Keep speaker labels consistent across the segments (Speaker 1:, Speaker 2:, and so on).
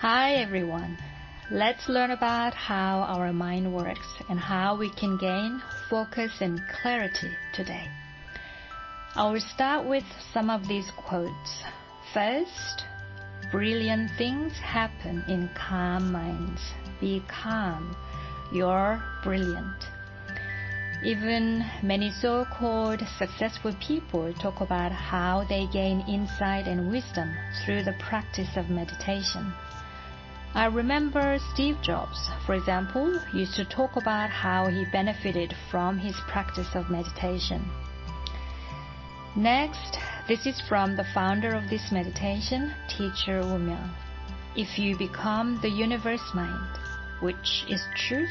Speaker 1: Hi everyone. Let's learn about how our mind works and how we can gain focus and clarity today. I will start with some of these quotes. First, brilliant things happen in calm minds. Be calm. You're brilliant. Even many so-called successful people talk about how they gain insight and wisdom through the practice of meditation. I remember Steve Jobs, for example, used to talk about how he benefited from his practice of meditation. Next, this is from the founder of this meditation, Teacher Woo-myung. If you become the universe mind, which is truth,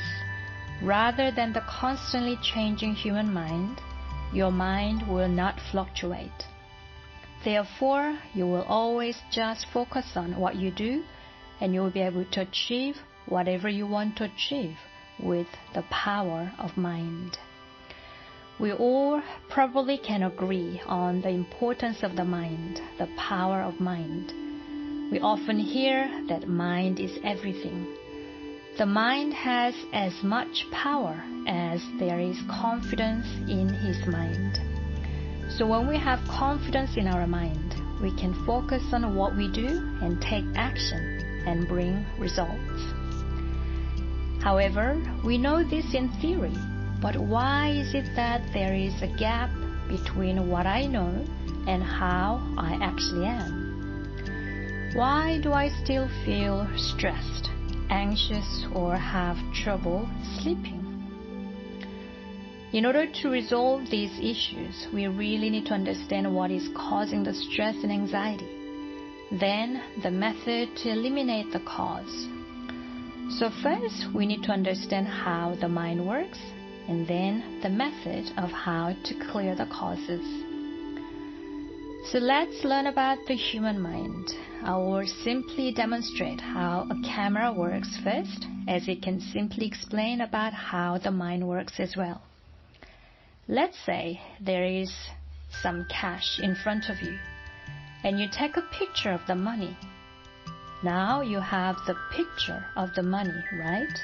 Speaker 1: rather than the constantly changing human mind, your mind will not fluctuate. Therefore, you will always just focus on what you do, and you will be able to achieve whatever you want to achieve with the power of mind. We all probably can agree on the importance of the mind, the power of mind. We often hear that mind is everything. The mind has as much power as there is confidence in his mind. So when we have confidence in our mind, we can focus on what we do and take action and bring results. However, we know this in theory, but why is it that there is a gap between what I know and how I actually am? Why do I still feel stressed, anxious, or have trouble sleeping? In order to resolve these issues, we really need to understand what is causing the stress and anxiety. Then the method to eliminate the cause. So first, we need to understand how the mind works, and then the method of how to clear the causes. So let's learn about the human mind. I will simply demonstrate how a camera works first, as it can simply explain about how the mind works as well. Let's say there is some cash in front of you, and you take a picture of the money. Now you have the picture of the money, right?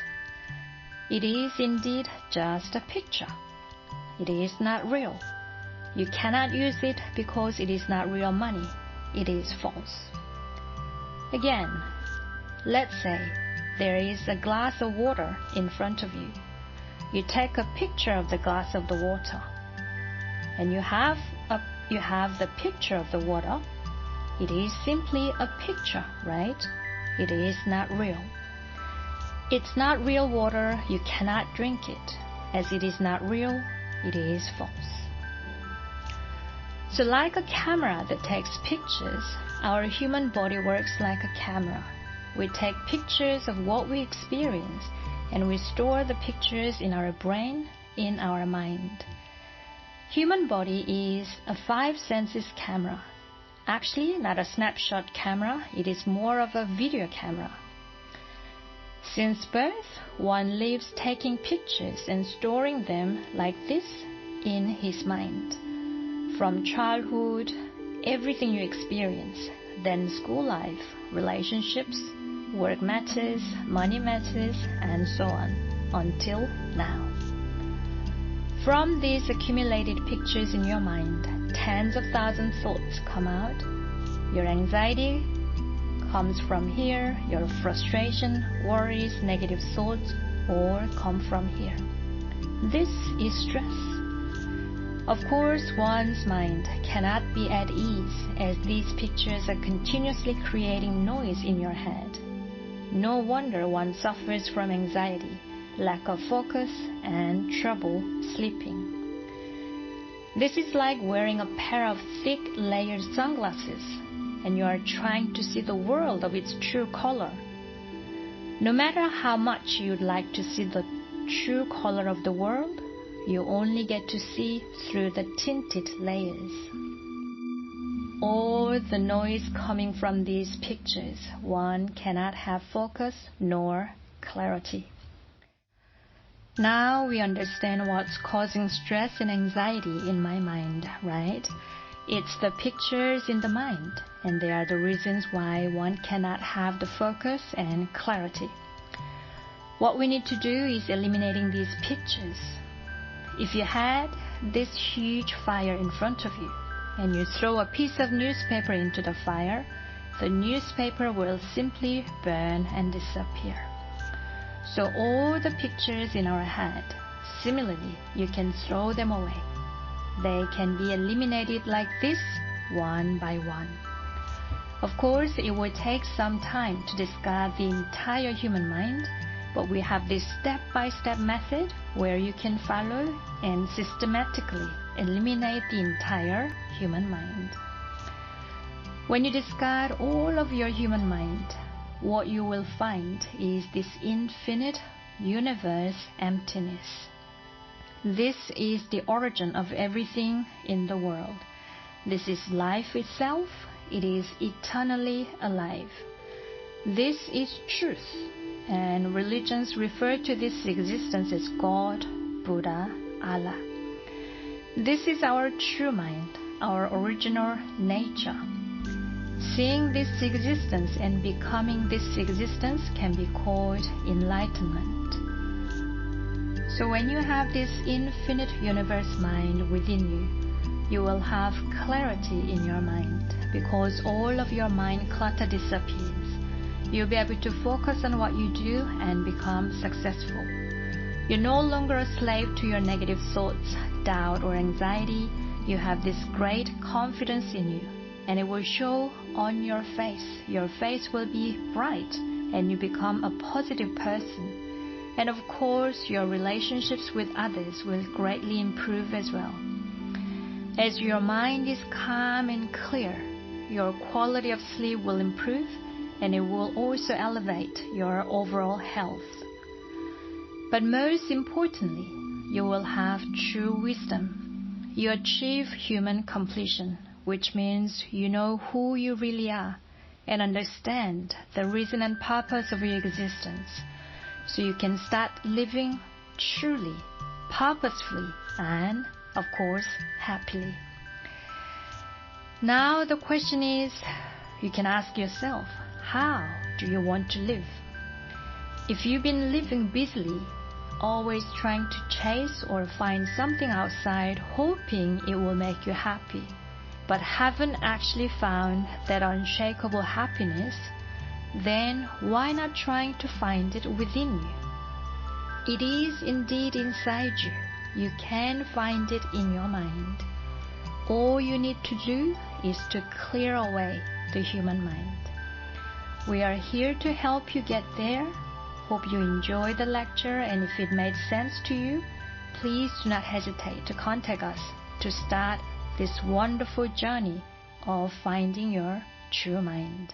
Speaker 1: It is indeed just a picture. It is not real. You cannot use it because it is not real money. It is false. Again, let's say there is a glass of water in front of you. You take a picture of the glass of the water, and you have the picture of the water. It is simply a picture, right? It is not real. It's not real water. You cannot drink it. As it is not real, it is false. So like a camera that takes pictures, our human body works like a camera. We take pictures of what we experience, and we store the pictures in our brain, in our mind. Human body is a 5 senses camera. Actually, not a snapshot camera, it is more of a video camera. Since birth, one lives taking pictures and storing them like this in his mind. From childhood, everything you experience, then school life, relationships, work matters, money matters, and so on, until now. From these accumulated pictures in your mind, tens of thousands of thoughts come out. Your anxiety comes from here, your frustration, worries, negative thoughts all come from here. This is stress. Of course, one's mind cannot be at ease as these pictures are continuously creating noise in your head. No wonder one suffers from anxiety, lack of focus, and trouble sleeping. This is like wearing a pair of thick layered sunglasses, and you are trying to see the world of its true color. No matter how much you'd like to see the true color of the world, you only get to see through the tinted layers. All the noise coming from these pictures, one cannot have focus nor clarity. Now we understand what's causing stress and anxiety in my mind, right? It's the pictures in the mind, and they are the reasons why one cannot have the focus and clarity. What we need to do is eliminating these pictures. If you had this huge fire in front of you, and you throw a piece of newspaper into the fire, the newspaper will simply burn and disappear. So all the pictures in our head, similarly, you can throw them away. They can be eliminated like this, one by one. Of course, it will take some time to discard the entire human mind, but we have this step-by-step method where you can follow and systematically eliminate the entire human mind. When you discard all of your human mind, what you will find is this infinite universe emptiness. This is the origin of everything in the world. This is life itself. It is eternally alive. This is truth, and religions refer to this existence as God, Buddha, Allah. This is our true mind, our original nature. Seeing this existence and becoming this existence can be called enlightenment. So when you have this infinite universe mind within you, you will have clarity in your mind because all of your mind clutter disappears. You'll be able to focus on what you do and become successful. You're no longer a slave to your negative thoughts, doubt, or anxiety. You have this great confidence in you, and it will show on your face. Your face will be bright, and you become a positive person. And of course, your relationships with others will greatly improve as well. As your mind is calm and clear, your quality of sleep will improve, and it will also elevate your overall health. But most importantly, you will have true wisdom. You achieve human completion, which means you know who you really are and understand the reason and purpose of your existence. So you can start living truly, purposefully, and, of course, happily. Now the question is, you can ask yourself, how do you want to live? If you've been living busily, always trying to chase or find something outside, hoping it will make you happy, but haven't actually found that unshakable happiness, then why not trying to find it within you? It is indeed inside you. You can find it in your mind. All you need to do is to clear away the human mind. We are here to help you get there. Hope you enjoyed the lecture, and if it made sense to you, please do not hesitate to contact us to start this wonderful journey of finding your true mind.